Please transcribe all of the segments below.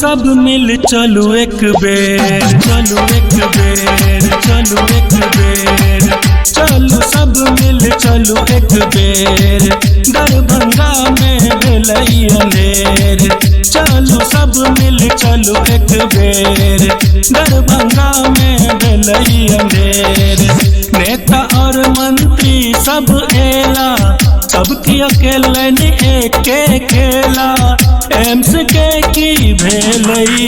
सब मिल चलू एक बेर, चलू एक बेर, चलू एक बेर, चलू सब मिल चलू एक बेर, दरभंगा में भेलई अंधेर। चलू सब मिल चलू एक बेर, दरभंगा में भेलई अंधेर। नेता और मंत्री सब एला, सबकी अकेलन एके खेला, एम्स के की भेलई।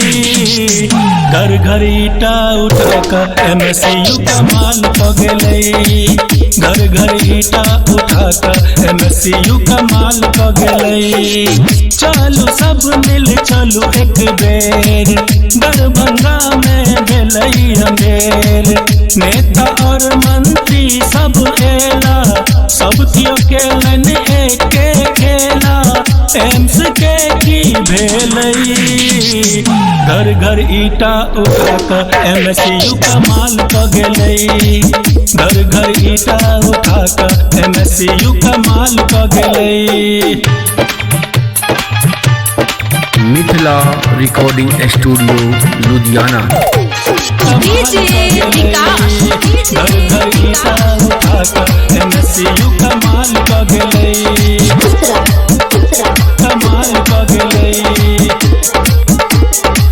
घर घर ईटा उठा कर MSU कमाल पगलई, घर घर ईटा उठा कर MSU कमाल पगलई। चलू सब मिल चलू एक बेर, दरभंगा में भेलई अंधेर। नेता और मंत्री सब एला, सबकी अकेलन एके खेला, एम्स के की भेलई। घर घर ईटा उठा कर MSU कमाल पगलई, घर घर ईटा उठा कर MSU कमाल पगलई। Mithila recording studio Ludhiana. घर घर ईटा उठा कर MSU कमाल पगलई, कमाल पगलई,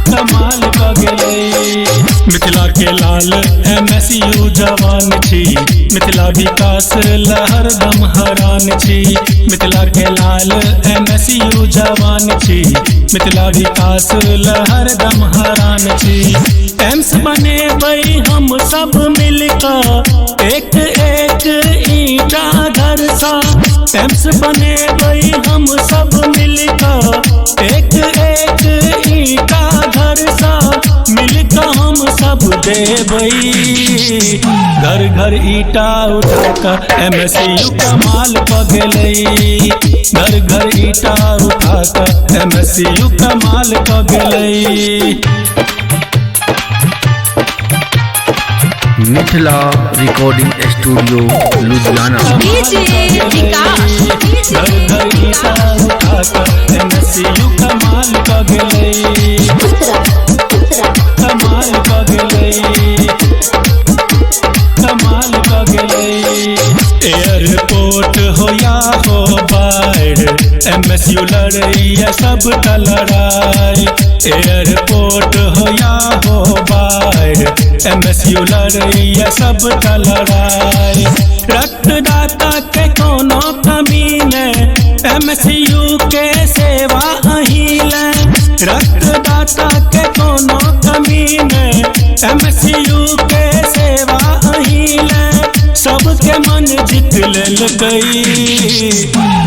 कमाल पगलई। मिथिला के लाल MSU जवान छी, मिथिला विकास लहर दम हरान छी। मिथिला के लाल MSU जवान छी, मिथिला विकास लहर दम हरान छी। एम्स बने बई हम सब मिलकर, एक एक ईटा घर सा। एम्स बने बई हम सब मिलकर, एक एक ईटा घर सा, मिलकर हम सब देबई। घर घर ईटा उठा कर MSU कमाल पगलई, घर घर ईटा उठा कर MSU कमाल पगलई। Mithila recording studio Ludhiana. घर घर ईटा उठा कर MSU कमाल पगलई, कमाल पगलई, कमाल पगलई। एयरपोर्ट हो या हो बाढ़, MSU लड़ैया सब का लड़ाई। एयरपोर्ट हो या हो बाढ़, MSU लड़ैया सब का लड़ाई। रक्तदाता के कोनो कमी ने, MSU के सेवा अहीले। रक्तदाता के कोनो कमी ने, MSU के सेवा अहीले। सबके मन जीत लेल गई,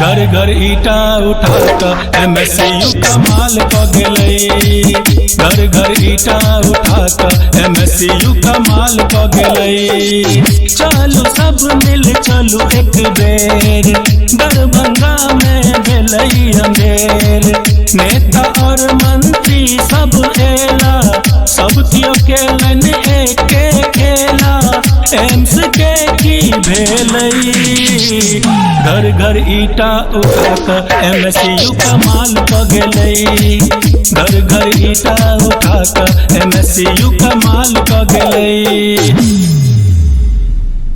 घर घर ईटा उठा कर MSU कमाल पगलई, घर घर ईटा उठा कर MSU कमाल पगलई। चलू सब मिल चलू एक बेर, दरभंगा में भेलई अंधेर। नेता और मंत्री सब एला, सबकी अकेलन एके खेला, एम्स के की भेलई। घर घर ईटा उठा कर MSU कमाल पगलई, घर घर ईटा उठा कर MSU कमाल पगलई।